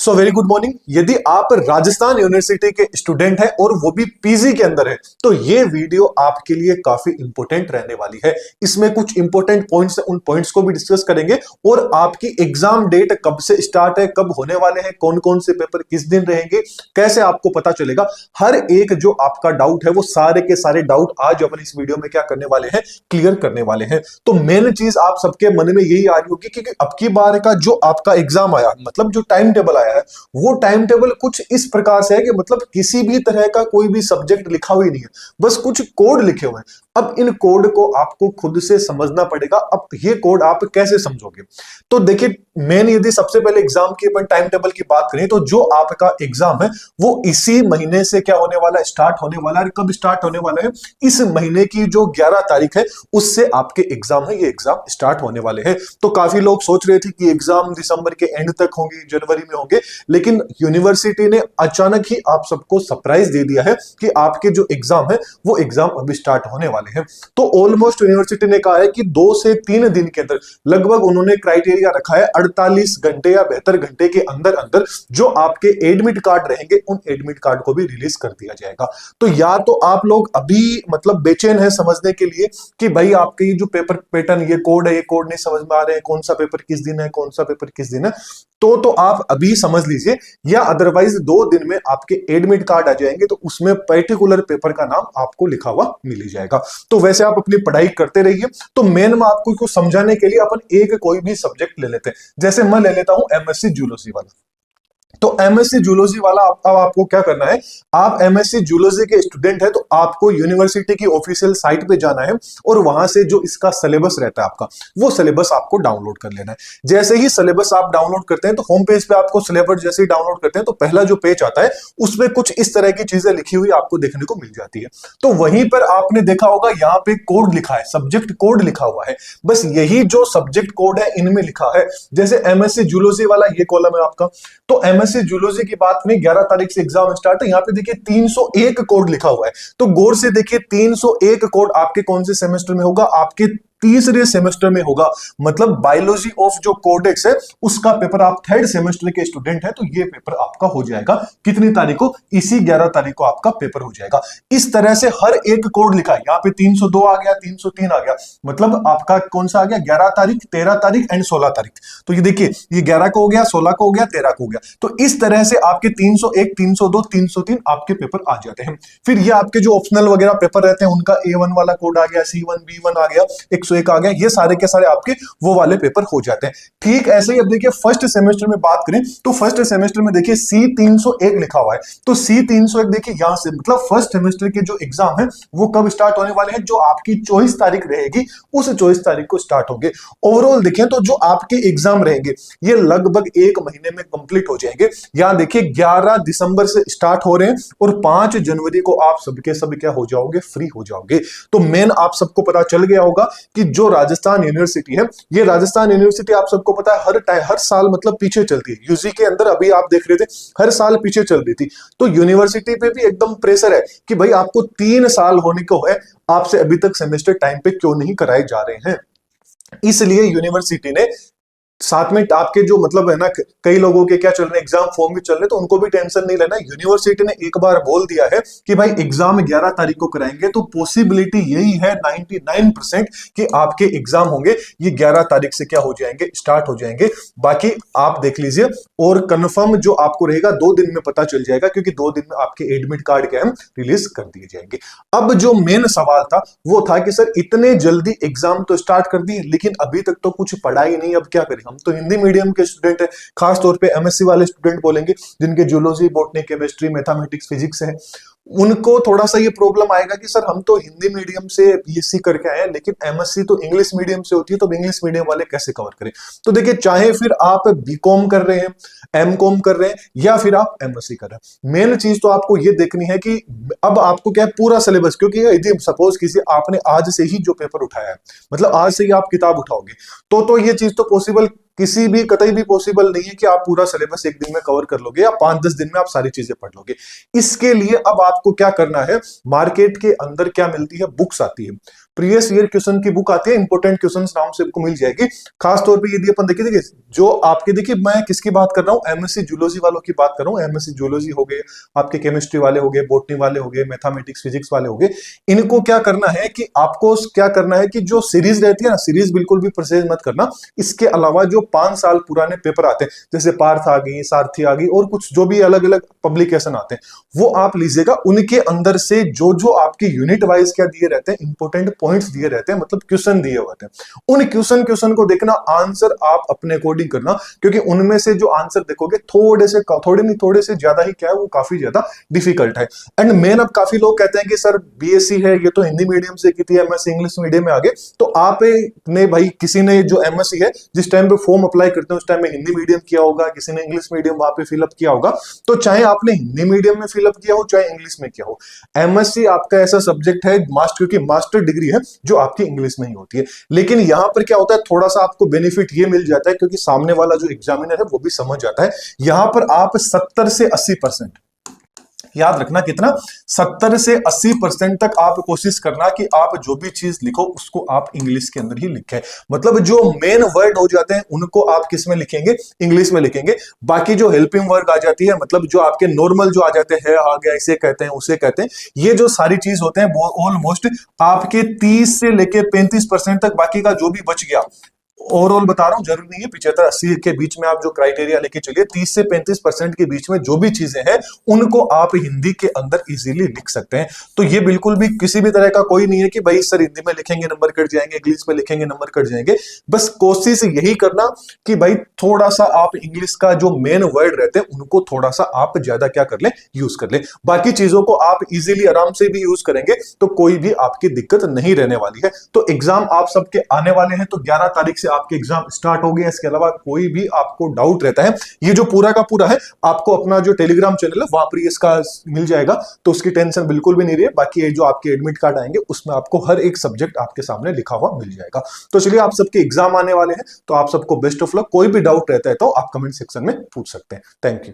So very good morning. यदि आप Rajasthan university के स्टूडेंट हैं और वो भी पीजी के अंदर है तो ये वीडियो आपके लिए काफी इंपॉर्टेंट रहने वाली है। इसमें कुछ इंपॉर्टेंट पॉइंट्स हैं, उन पॉइंट्स को भी डिस्कस करेंगे और आपकी एग्जाम डेट कब से स्टार्ट है, कब होने वाले हैं, कौन कौन से पेपर किस दिन रहेंगे, कैसे आपको पता चलेगा। हर एक जो आपका डाउट है वो सारे के सारे डाउट आज अपन इस वीडियो में क्या करने वाले हैं, क्लियर करने वाले हैं। तो मेन चीज आप सबके मन में यही आ रही होगी कि अब की बार का जो आपका एग्जाम आया, मतलब जो टाइम टेबल आया है, वो टाइम टेबल कुछ इस प्रकार से है कि मतलब किसी भी तरह का कोई भी सब्जेक्ट लिखा हुआ ही नहीं है, बस कुछ कोड लिखे हुए हैं। अब इन कोड को आपको खुद से समझना पड़ेगा। अब ये कोड आप कैसे समझोगे? तो देखिए, मैंने यदि सबसे पहले एग्जाम की अपन टाइम टेबल की बात करें तो जो आपका एग्जाम है वो इसी महीने से क्या होने वाला है, स्टार्ट होने वाला है। कब स्टार्ट होने वाला है? इस महीने की जो 11 तारीख है उससे आपके एग्जाम है, ये एग्जाम स्टार्ट होने वाले हैं। तो काफी लोग सोच रहे थे कि एग्जाम दिसंबर के एंड तक होंगे, जनवरी में होंगे, लेकिन यूनिवर्सिटी ने अचानक ही आप सबको सरप्राइज दे दिया है कि आपके जो एग्जाम है वो एग्जाम अभी स्टार्ट होने वाले हैं। तो ऑलमोस्ट यूनिवर्सिटी ने कहा है कि 2 से 3 दिन के अंदर, लगभग उन्होंने क्राइटेरिया रखा है 48 घंटे या 72 घंटे के अंदर अंदर जो आपके एडमिट कार्ड रहेंगे उन एडमिट कार्ड को भी रिलीज कर दिया जाएगा। तो या तो आप लोग अभी मतलब बेचैन है समझने के लिए कि भाई आपके ये जो पेपर पैटर्न, ये कोड है, ये कोड नहीं समझ में आ रहे हैं, कौन सा पेपर किस दिन है, कौन सा पेपर किस दिन है, तो आप अभी समझ लीजिए, या अदरवाइज 2 दिन में आपके एडमिट कार्ड आ जाएंगे तो उसमें पर्टिकुलर पेपर का नाम आपको लिखा हुआ मिल जाएगा। तो वैसे आप अपनी पढ़ाई करते रहिए। तो मेन में आपको कुछ समझाने के लिए अपन एक कोई भी सब्जेक्ट ले लेते हैं। जैसे मैं ले लेता हूं एमएससी जूलॉजी वाला। तो एमएससी जूलॉजी वाला अब आपको क्या करना है, आप एमएससी जूलॉजी के स्टूडेंट है तो आपको यूनिवर्सिटी की ऑफिशियल साइट पे जाना है और वहां से जो इसका सिलेबस रहता है आपका, वो सिलेबस आपको डाउनलोड कर लेना है। जैसे ही सिलेबस आप डाउनलोड करते हैं तो होम पेज पे आपको सिलेबस जैसे ही डाउनलोड करते हैं तो पहला जो पेज आता है उसमें कुछ इस तरह की चीजें लिखी हुई आपको देखने को मिल जाती है। तो वहीं पर आपने देखा होगा यहाँ पे कोड लिखा है, सब्जेक्ट कोड लिखा हुआ है। बस यही जो सब्जेक्ट कोड है इनमें लिखा है। जैसे एमएससी जूलॉजी वाला ये कॉलम है आपका, तो एमएससी जूलॉजी की बात में 11 तारीख से एग्जाम स्टार्ट है। यहाँ पे देखिए 301 कोड लिखा हुआ है। तो गौर से देखिए 301 कोड आपके कौन से सेमेस्टर में होगा? आपके तीसरे सेमेस्टर में होगा। मतलब बायोलॉजी ऑफ जो कोडेक्स है उसका पेपर, आप 3rd सेमेस्टर के स्टूडेंट है तो ये पेपर आपका हो जाएगा कितनी तारीख को? इसी 11 तारीख को आपका पेपर हो जाएगा। इस तरह से हर एक कोड लिखा है। यहाँ पे 302 आ गया, 303 आ गया, मतलब आपका कौन सा आ गया? 11 तारीख, 13 तारीख एंड 16 तारीख। तो ये देखिए, ये 11 को हो गया, 16 को हो गया, 13 को हो गया। तो इस तरह से आपके 301, 302, 303 आपके पेपर आ जाते हैं। फिर ये आपके जो ऑप्शनल वगैरह पेपर रहते हैं उनका A1 वाला कोड आ गया, C1, B1 आ गया, 101 आ गया, ये सारे के सारे आपके वो वाले पेपर हो जाते हैं। ठीक ऐसे ही अब देखिए फर्स्ट सेमेस्टर में बात करें तो फर्स्ट सेमेस्टर में देखिए C301 लिखा हुआ है। तो C301 देखिए यहां से मतलब फर्स्ट सेमेस्टर के जो एग्जाम है वो कब स्टार्ट होने वाले हैं? जो आपकी 24 तारीख रहेगी उस 24 तारीख को स्टार्ट होंगे। ओवरऑल देखें तो जो आपके एग्जाम रहेंगे ये लगभग 1 महीने में कंप्लीट हो जाएंगे। यहां देखिए 11 दिसंबर से स्टार्ट हो रहे हैं और 5 जनवरी को आप सबके सब क्या हो जाओगे? फ्री हो जाओगे। तो मेन आप सबको पता चल गया होगा कि जो राजस्थान यूनिवर्सिटी है, ये राजस्थान यूनिवर्सिटी आप सबको पता है हर साल मतलब पीछे चलती है। यूजी के अंदर अभी आप देख रहे थे हर साल पीछे चल रही थी। तो यूनिवर्सिटी पे भी एकदम प्रेशर है कि भाई आपको 3 साल होने को है, आपसे अभी तक सेमेस्टर टाइम पे क्यों नहीं कराए जा रहे हैं। इसलिए यूनिवर्सिटी ने साथ में आपके जो मतलब है ना, कई लोगों के क्या चल रहे हैं, एग्जाम फॉर्म भी चल रहे हैं, तो उनको भी टेंशन नहीं लेना। यूनिवर्सिटी ने एक बार बोल दिया है कि भाई एग्जाम 11 तारीख को कराएंगे, तो पॉसिबिलिटी यही है 99% कि आपके एग्जाम होंगे ये 11 तारीख से क्या हो जाएंगे? स्टार्ट हो जाएंगे। बाकी आप देख लीजिए और कंफर्म जो आपको रहेगा 2 दिन में पता चल जाएगा, क्योंकि 2 दिन में आपके एडमिट कार्ड क्या है रिलीज कर दिए जाएंगे। अब जो मेन सवाल था वो था कि सर इतने जल्दी एग्जाम तो स्टार्ट कर दिए लेकिन अभी तक तो कुछ पढ़ाई नहीं, अब क्या करें? हम तो हिंदी मीडियम के स्टूडेंट हैं, खास तौर पे एमएससी वाले स्टूडेंट बोलेंगे जिनके zoology, botany, chemistry, mathematics, physics है, उनको थोड़ा सा ये प्रॉब्लम आएगा कि सर हम तो हिंदी मीडियम से बीएससी करके आए हैं लेकिन एमएससी तो इंग्लिश मीडियम से होती है, तो इंग्लिश मीडियम वाले कैसे कवर करें? तो देखिए, चाहे फिर आप बीकॉम कर रहे हैं, एमकॉम कर रहे हैं या फिर आप एमएससी कर रहे हैं, मेन चीज तो आपको ये देखनी है कि अब आपको क्या है पूरा सिलेबस। क्योंकि यदि सपोज किसी आपने आज से ही जो पेपर उठाया है, मतलब आज से ही आप किताब उठाओगे, तो ये चीज तो पॉसिबल किसी भी कतई भी पॉसिबल नहीं है कि आप पूरा सिलेबस एक दिन में कवर कर लोगे या 5-10 दिन में आप सारी चीजें पढ़ लोगे। इसके लिए अब आपको क्या करना है, मार्केट के अंदर क्या मिलती है? बुक्स आती है। प्रीवियस ईयर क्वेश्चन की बुक आती है, इंपोर्टेंट क्वेश्चन नाम से आपको मिल जाएगी। खासतौर पे यदि अपन देखिए जो आपके, देखिए मैं किसकी बात कर रहा हूँ, एमएससी जूलॉजी वालों की बात कर रहा हूँ। एमएससी जूलॉजी हो गए, आपके केमिस्ट्री वाले हो गए, बॉटनी वाले हो गए, मैथमेटिक्स फिजिक्स वाले हो गए। इनको क्या करना है कि आपको क्या करना है कि जो सीरीज रहती है ना, सीरीज बिल्कुल भी परचेज मत करना। इसके अलावा जो 5 साल पुराने पेपर आते हैं, जैसे पार्थ आ गई, सारथी आ गई, और कुछ जो भी अलग अलग पब्लिकेशन आते हैं, वो आप लीजिएगा। उनके अंदर से जो जो आपके यूनिट वाइज क्या दिए रहते हैं, इंपोर्टेंट पॉइंट्स दिए रहते हैं, मतलब क्वेश्चन दिए होते हैं, उन क्वेश्चन को देखना, आंसर आप अपने अकॉर्डिंग करना, क्योंकि उनमें से जो आंसर देखोगे थोड़े से ज्यादा ही क्या है, वो काफी ज्यादा डिफिकल्ट है। एंड मेन, अब काफी लोग कहते हैं कि सर बीएससी है, ये तो हिंदी मीडियम से की थी, एमएससी इंग्लिश मीडियम में आ गए। तो आप ने भाई, किसी ने जो एमएससी है, जिस टाइम पे फॉर्म अप्लाई करते हैं उस टाइम में हिंदी मीडियम किया होगा, किसी ने इंग्लिश मीडियम वहां पे फिलअप किया होगा। तो चाहे आपने हिंदी मीडियम में फिलअप किया हो, चाहे इंग्लिश में किया हो, एमएससी आपका ऐसा सब्जेक्ट है, क्योंकि मास्टर डिग्री है जो आपकी इंग्लिश में ही होती है। लेकिन यहां पर क्या होता है, थोड़ा सा आपको बेनिफिट ये मिल जाता है, क्योंकि सामने वाला जो एग्जामिनर है वो भी समझ जाता है। यहां पर आप 70 से 80%, याद रखना कितना, 70 से 80% तक आप कोशिश करना कि आप जो भी चीज लिखो उसको आप इंग्लिश के अंदर ही लिखें। मतलब जो मेन वर्ड हो जाते हैं उनको आप किस में लिखेंगे, इंग्लिश में लिखेंगे। बाकी जो हेल्पिंग वर्ड आ जाती है, मतलब जो आपके नॉर्मल जो आ जाते हैं, आ गया, इसे कहते हैं, उसे कहते हैं, ये जो सारी चीज होते हैं वो ऑलमोस्ट आपके 30 से लेके 35% तक, बाकी का जो भी बच गया, ओवरऑल बता रहा हूं, जरूरी नहीं है 75-80 के बीच में आप जो क्राइटेरिया लेके चलिए, 30 से 35% के बीच में जो भी चीजें हैं उनको आप हिंदी के अंदर इजीली लिख सकते हैं। तो ये बिल्कुल भी किसी भी तरह का कोई नहीं है कि भाई सर हिंदी में लिखेंगे नंबर कट जाएंगे, इंग्लिश में लिखेंगे नंबर कट जाएंगे। बस कोशिश यही करना कि भाई थोड़ा सा आप इंग्लिश का जो मेन वर्ड रहते हैं उनको थोड़ा सा आप ज्यादा क्या कर ले, यूज कर ले। बाकी चीजों को आप इजीली आराम से भी यूज करेंगे तो कोई भी आपकी दिक्कत नहीं रहने वाली है। तो एग्जाम आप सबके आने वाले हैं, तो 11 तारीख से आपके एग्जाम स्टार्ट हो गए। इसके अलावा कोई भी आपको डाउट रहता है, ये जो पूरा का पूरा है आपको अपना जो टेलीग्राम चैनल है वहां पर इसका मिल जाएगा, तो उसकी टेंशन बिल्कुल भी नहीं रही है। बाकी ये जो आपके एडमिट कार्ड आएंगे उसमें आपको हर एक सब्जेक्ट आपके सामने लिखा हुआ मिल जाएगा। तो चलिए, आप सबके एग्जाम आने वाले हैं, तो आप सबको बेस्ट ऑफ लक। कोई भी डाउट रहता है तो आप कमेंट सेक्शन में पूछ सकते हैं। Thank you.